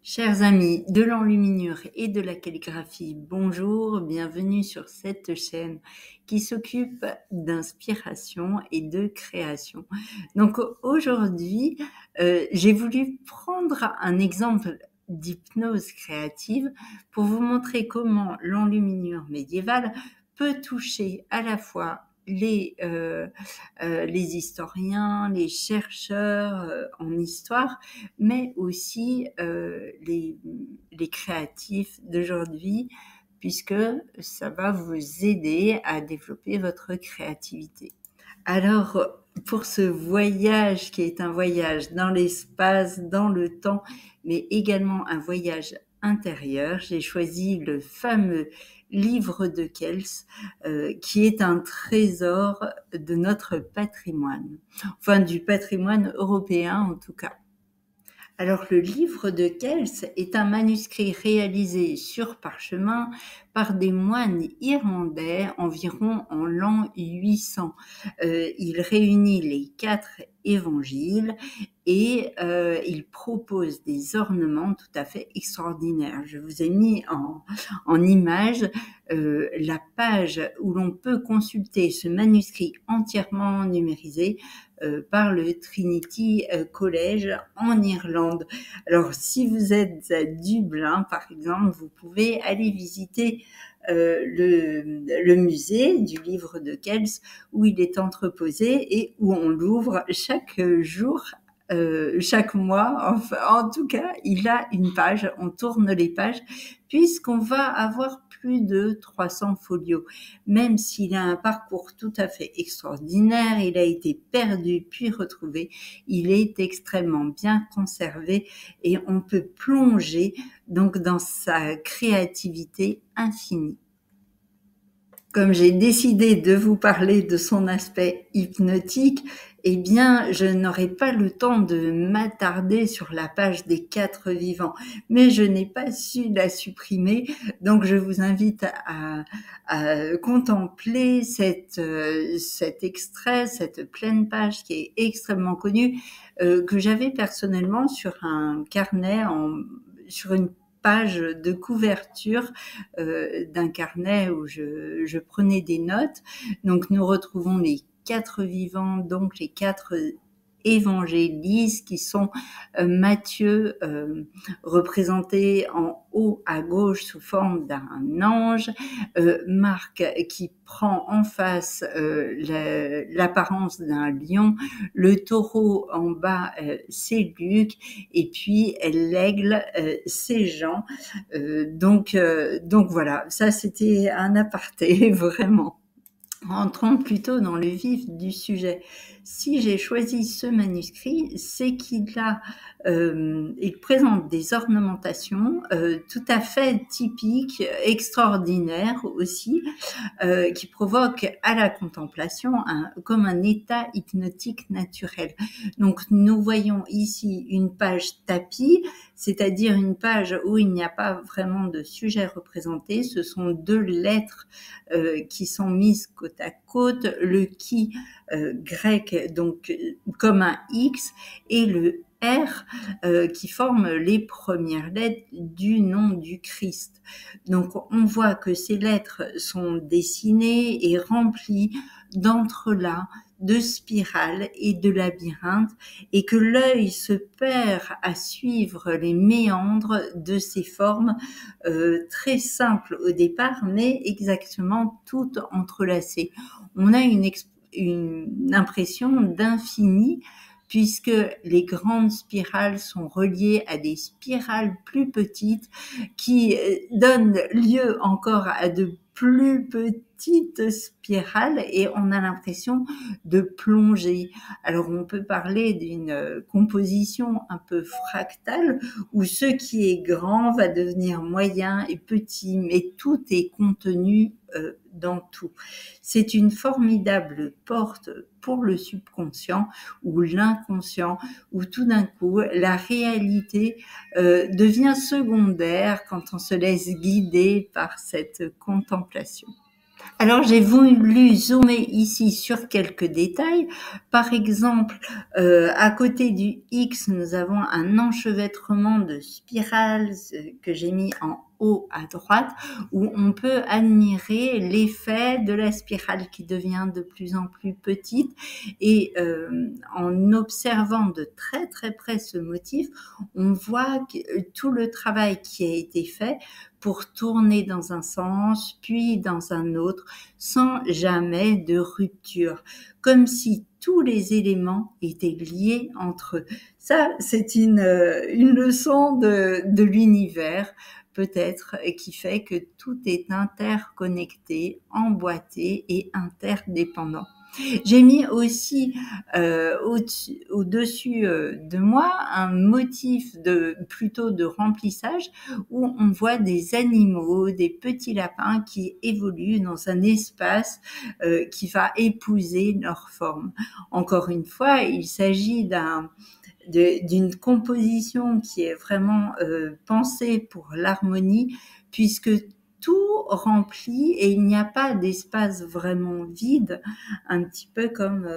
Chers amis de l'enluminure et de la calligraphie, bonjour, bienvenue sur cette chaîne qui s'occupe d'inspiration et de création. Donc aujourd'hui, j'ai voulu prendre un exemple d'hypnose créative pour vous montrer comment l'enluminure médiévale peut toucher à la fois les historiens, les chercheurs en histoire, mais aussi les créatifs d'aujourd'hui, puisque ça va vous aider à développer votre créativité. Alors, pour ce voyage qui est un voyage dans l'espace, dans le temps, mais également un voyage intérieur, j'ai choisi le fameux livre de Kels, qui est un trésor de notre patrimoine, enfin du patrimoine européen en tout cas. Alors, le livre de Kels est un manuscrit réalisé sur parchemin par des moines irlandais environ en l'an 800. Il réunit les 4 évangiles et il propose des ornements tout à fait extraordinaires. Je vous ai mis en image la page où l'on peut consulter ce manuscrit entièrement numérisé par le Trinity College en Irlande. Alors, si vous êtes à Dublin, par exemple, vous pouvez aller visiter le musée du livre de Kels où il est entreposé et où on l'ouvre chaque jour, chaque mois. Enfin, en tout cas, il a une page, on tourne les pages puisqu'on va avoir plus de 300 folios. Même s'il a un parcours tout à fait extraordinaire, il a été perdu puis retrouvé, il est extrêmement bien conservé et on peut plonger donc dans sa créativité infinie. Comme j'ai décidé de vous parler de son aspect hypnotique, eh bien, je n'aurai pas le temps de m'attarder sur la page des 4 vivants, mais je n'ai pas su la supprimer, donc je vous invite à contempler cet extrait, cette pleine page qui est extrêmement connue, que j'avais personnellement sur un carnet, sur une page de couverture d'un carnet où je prenais des notes. Donc nous retrouvons les 4 vivants, donc les 4 évangélistes qui sont Matthieu représenté en haut à gauche sous forme d'un ange, Marc qui prend en face l'apparence d'un lion, le taureau en bas c'est Luc et puis l'aigle c'est Jean. Donc voilà, ça c'était un aparté vraiment. Entrons plutôt dans le vif du sujet. Si j'ai choisi ce manuscrit, c'est il présente des ornementations tout à fait typiques, extraordinaires aussi, qui provoquent à la contemplation comme un état hypnotique naturel. Donc nous voyons ici une page tapis, c'est-à-dire une page où il n'y a pas vraiment de sujet représenté. Ce sont 2 lettres qui sont mises côte à côte, le qui grec donc comme un X et le R qui forment les premières lettres du nom du Christ. Donc on voit que ces lettres sont dessinées et remplies d'entrelacs, de spirales et de labyrinthes et que l'œil se perd à suivre les méandres de ces formes très simples au départ mais exactement toutes entrelacées. On a une impression d'infini puisque les grandes spirales sont reliées à des spirales plus petites qui donnent lieu encore à de plus petites spirales et on a l'impression de plonger. Alors on peut parler d'une composition un peu fractale où ce qui est grand va devenir moyen et petit, mais tout est contenu dans tout. C'est une formidable porte pour le subconscient ou l'inconscient, où tout d'un coup, la réalité devient secondaire quand on se laisse guider par cette contemplation. Alors, j'ai voulu zoomer ici sur quelques détails. Par exemple, à côté du X, nous avons un enchevêtrement de spirales que j'ai mis en haut à droite, où on peut admirer l'effet de la spirale qui devient de plus en plus petite. Et en observant de très très près ce motif, on voit que, tout le travail qui a été fait pour tourner dans un sens, puis dans un autre, sans jamais de rupture, comme si tous les éléments étaient liés entre eux. Ça, c'est une leçon de l'univers, peut-être, qui fait que tout est interconnecté, emboîté et interdépendant. J'ai mis aussi au-dessus de moi un motif plutôt de remplissage où on voit des animaux, des petits lapins qui évoluent dans un espace qui va épouser leur forme. Encore une fois, il s'agit d'une composition qui est vraiment pensée pour l'harmonie, puisque tout remplit et il n'y a pas d'espace vraiment vide, un petit peu comme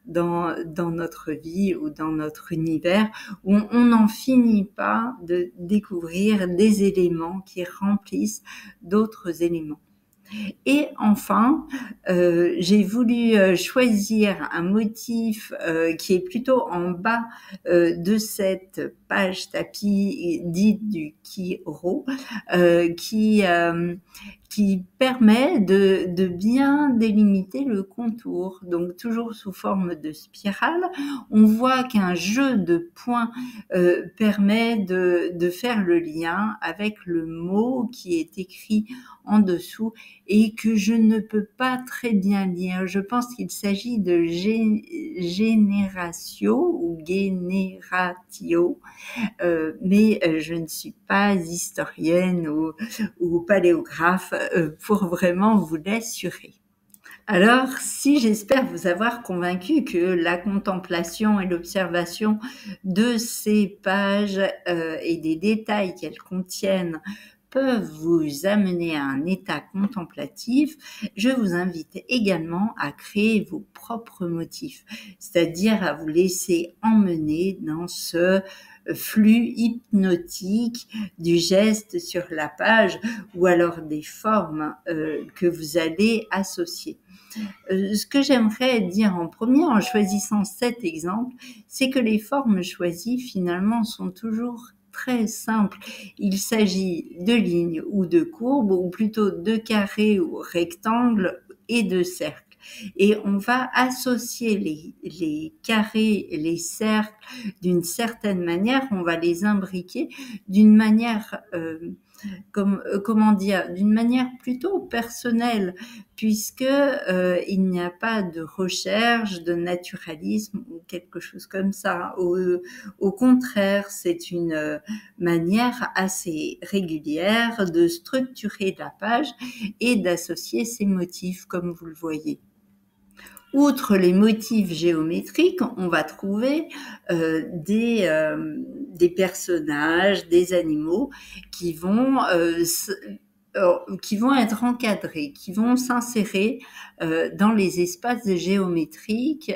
dans notre vie ou dans notre univers, où on n'en finit pas de découvrir des éléments qui remplissent d'autres éléments. Et enfin, j'ai voulu choisir un motif qui est plutôt en bas de cette page tapis dite du Kiro, qui permet de bien délimiter le contour. Donc toujours sous forme de spirale, on voit qu'un jeu de points permet de faire le lien avec le mot qui est écrit en dessous et que je ne peux pas très bien lire. Je pense qu'il s'agit de génératio ou génératio, mais je ne suis pas historienne ou paléographe pour vraiment vous l'assurer. Alors, si j'espère vous avoir convaincu que la contemplation et l'observation de ces pages et des détails qu'elles contiennent peuvent vous amener à un état contemplatif, je vous invite également à créer vos propres motifs, c'est-à-dire à vous laisser emmener dans ce flux hypnotique du geste sur la page ou alors des formes que vous allez associer. Ce que j'aimerais dire en premier en choisissant cet exemple, c'est que les formes choisies finalement sont toujours très simples. Il s'agit de lignes ou de courbes, ou plutôt de carrés ou rectangles et de cercles. Et on va associer les carrés et les cercles d'une certaine manière, on va les imbriquer d'une manière comment dire, d'une manière plutôt personnelle, puisque il n'y a pas de recherche, de naturalisme ou quelque chose comme ça. Au contraire, c'est une manière assez régulière de structurer la page et d'associer ces motifs, comme vous le voyez. Outre les motifs géométriques, on va trouver des personnages, des animaux qui vont être encadrés, qui vont s'insérer dans les espaces géométriques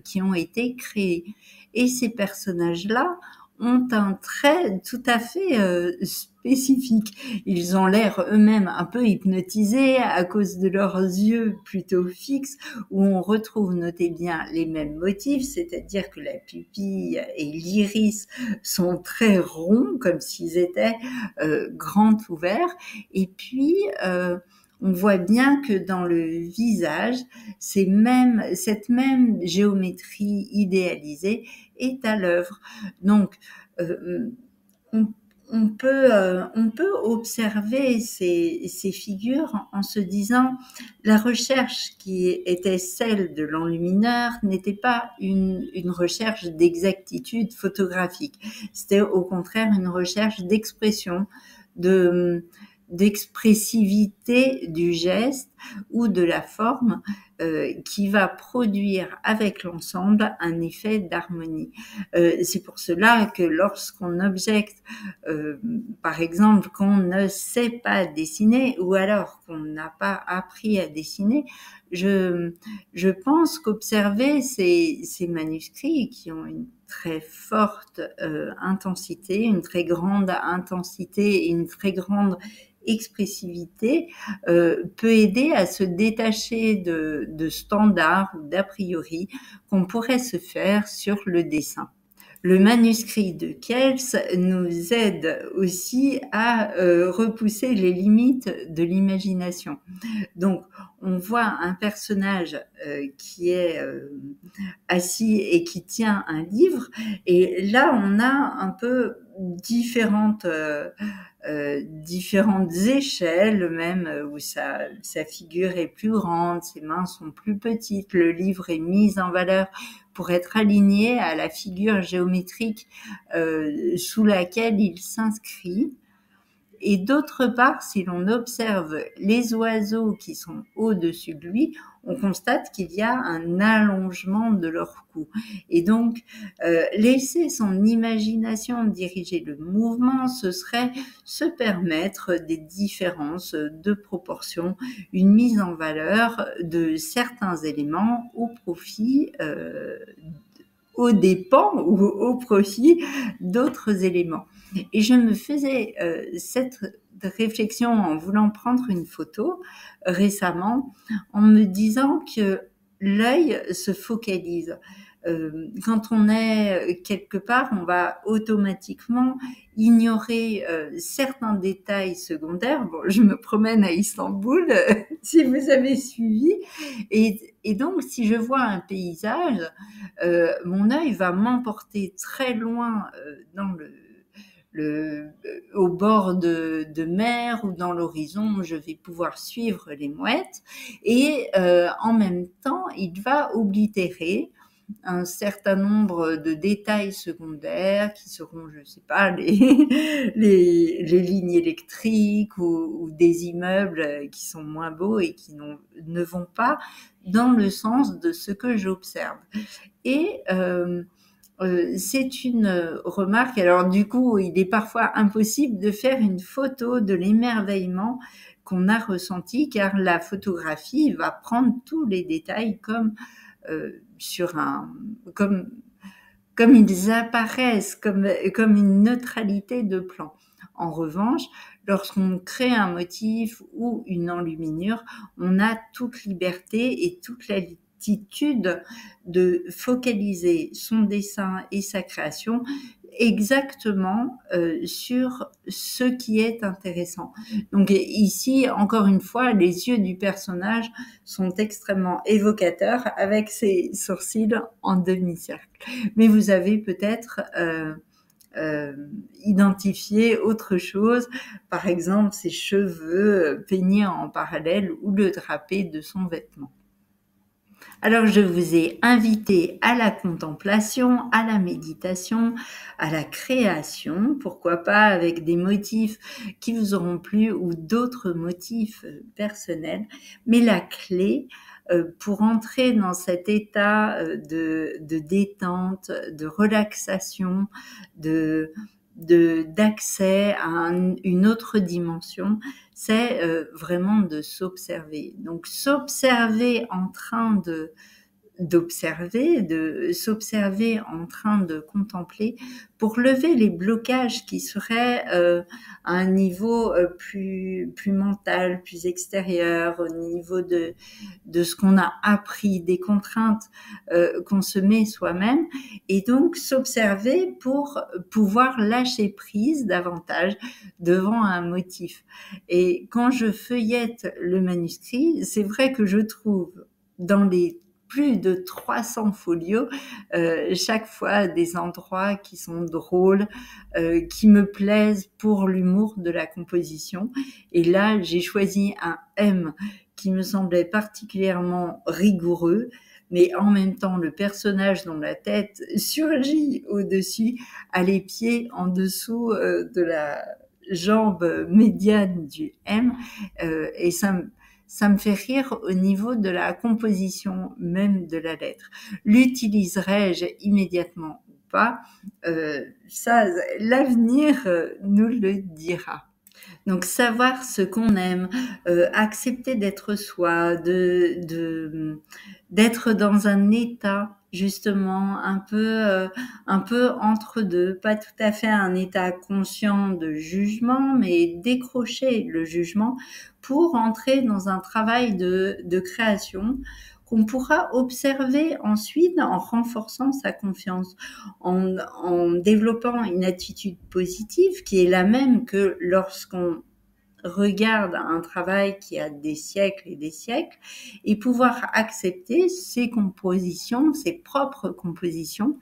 qui ont été créés. Et ces personnages-là ont un trait tout à fait spécifique. Ils ont l'air eux-mêmes un peu hypnotisés à cause de leurs yeux plutôt fixes, où on retrouve, notez bien, les mêmes motifs, c'est-à-dire que la pupille et l'iris sont très ronds, comme s'ils étaient grands ouverts. Et puis, on voit bien que dans le visage, cette même géométrie idéalisée est à l'œuvre. Donc, on peut observer ces figures en se disant la recherche qui était celle de l'enlumineur n'était pas une recherche d'exactitude photographique. C'était au contraire une recherche d'expression, d'expressivité du geste ou de la forme qui va produire avec l'ensemble un effet d'harmonie. C'est pour cela que lorsqu'on objecte, par exemple, qu'on ne sait pas dessiner ou alors qu'on n'a pas appris à dessiner, je pense qu'observer ces manuscrits qui ont une très forte intensité, une très grande intensité et une très grande expressivité peut aider à se détacher de standards ou d'a priori qu'on pourrait se faire sur le dessin. Le manuscrit de Kells nous aide aussi à repousser les limites de l'imagination. Donc, on voit un personnage qui est assis et qui tient un livre, et là, on a un peu différentes échelles même où sa figure est plus grande, ses mains sont plus petites, le livre est mis en valeur pour être aligné à la figure géométrique sous laquelle il s'inscrit. Et d'autre part, si l'on observe les oiseaux qui sont au-dessus de lui, on constate qu'il y a un allongement de leur cou. Et donc, laisser son imagination diriger le mouvement, ce serait se permettre des différences de proportion, une mise en valeur de certains éléments au profit aux dépens ou au profit d'autres éléments. Et je me faisais cette réflexion en voulant prendre une photo récemment, en me disant que l'œil se focalise. Quand on est quelque part, on va automatiquement ignorer certains détails secondaires. Bon, je me promène à Istanbul, si vous avez suivi, et donc si je vois un paysage, mon œil va m'emporter très loin dans au bord de mer ou dans l'horizon, je vais pouvoir suivre les mouettes, et en même temps, il va oblitérer un certain nombre de détails secondaires qui seront, je ne sais pas, les lignes électriques ou des immeubles qui sont moins beaux et qui ne vont pas dans le sens de ce que j'observe. Et c'est une remarque. Alors du coup, il est parfois impossible de faire une photo de l'émerveillement qu'on a ressenti, car la photographie va prendre tous les détails comme comme ils apparaissent, comme une neutralité de plan. En revanche, lorsqu'on crée un motif ou une enluminure, on a toute liberté et toute latitude de focaliser son dessin et sa création exactement sur ce qui est intéressant. Donc ici, encore une fois, les yeux du personnage sont extrêmement évocateurs avec ses sourcils en demi-cercle. Mais vous avez peut-être identifié autre chose, par exemple ses cheveux peignés en parallèle ou le drapé de son vêtement. Alors je vous ai invité à la contemplation, à la méditation, à la création, pourquoi pas avec des motifs qui vous auront plu ou d'autres motifs personnels. Mais la clé pour entrer dans cet état de détente, de relaxation, d'accès à une autre dimension, c'est vraiment de s'observer. Donc s'observer en train s'observer en train de contempler pour lever les blocages qui seraient à un niveau plus mental, plus extérieur, au niveau de ce qu'on a appris, des contraintes qu'on se met soi-même, et donc s'observer pour pouvoir lâcher prise davantage devant un motif. Et quand je feuillette le manuscrit, c'est vrai que je trouve dans les plus de 300 folios, chaque fois des endroits qui sont drôles, qui me plaisent pour l'humour de la composition. Et là, j'ai choisi un M qui me semblait particulièrement rigoureux, mais en même temps, le personnage dont la tête surgit au-dessus a les pieds en dessous jambe médiane du M, et ça me fait rire au niveau de la composition même de la lettre. L'utiliserai-je immédiatement ou pas? Ça, l'avenir nous le dira. Donc savoir ce qu'on aime, accepter d'être soi, d'être dans un état justement un peu entre deux, pas tout à fait un état conscient de jugement, mais décrocher le jugement pour entrer dans un travail de création qu'on pourra observer ensuite en renforçant sa confiance, en développant une attitude positive qui est la même que lorsqu'on regarde un travail qui a des siècles et des siècles, et pouvoir accepter ses compositions, ses propres compositions,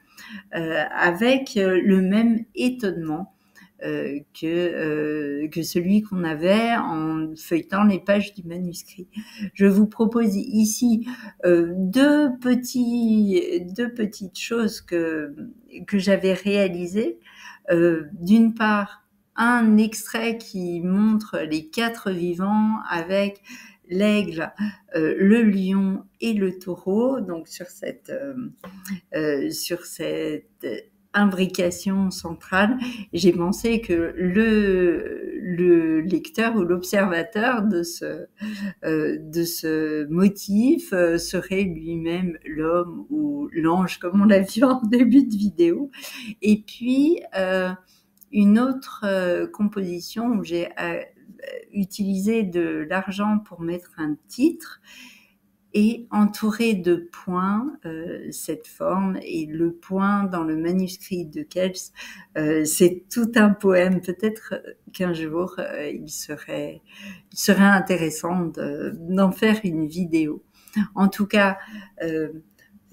avec le même étonnement que celui qu'on avait en feuilletant les pages du manuscrit. Je vous propose ici deux petites choses que j'avais réalisées. D'une part, un extrait qui montre les 4 vivants avec l'aigle, le lion et le taureau, donc sur cette imbrication centrale. J'ai pensé que le lecteur ou l'observateur de ce motif serait lui-même l'homme ou l'ange, comme on l'a vu en début de vidéo. Et puis, une autre composition où j'ai utilisé de l'argent pour mettre un titre et entouré de points, cette forme, et le point dans le manuscrit de Kels, c'est tout un poème. Peut-être qu'un jour il serait intéressant d'en faire une vidéo. En tout cas,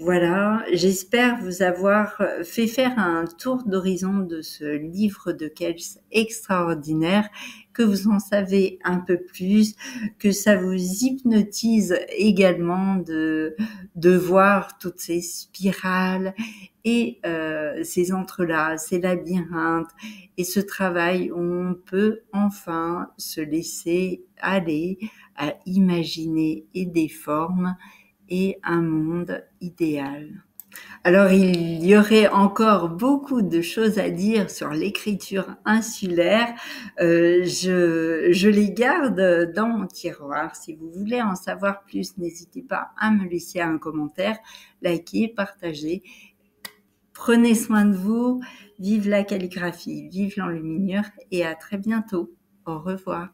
voilà, j'espère vous avoir fait faire un tour d'horizon de ce livre de Kels extraordinaire, que vous en savez un peu plus, que ça vous hypnotise également de voir toutes ces spirales et ces entrelacs, ces labyrinthes, et ce travail où on peut enfin se laisser aller à imaginer et des formes et un monde idéal. Alors, il y aurait encore beaucoup de choses à dire sur l'écriture insulaire. Je les garde dans mon tiroir. Si vous voulez en savoir plus, n'hésitez pas à me laisser un commentaire, liker, partager. Prenez soin de vous. Vive la calligraphie, vive l'enluminure, et à très bientôt. Au revoir.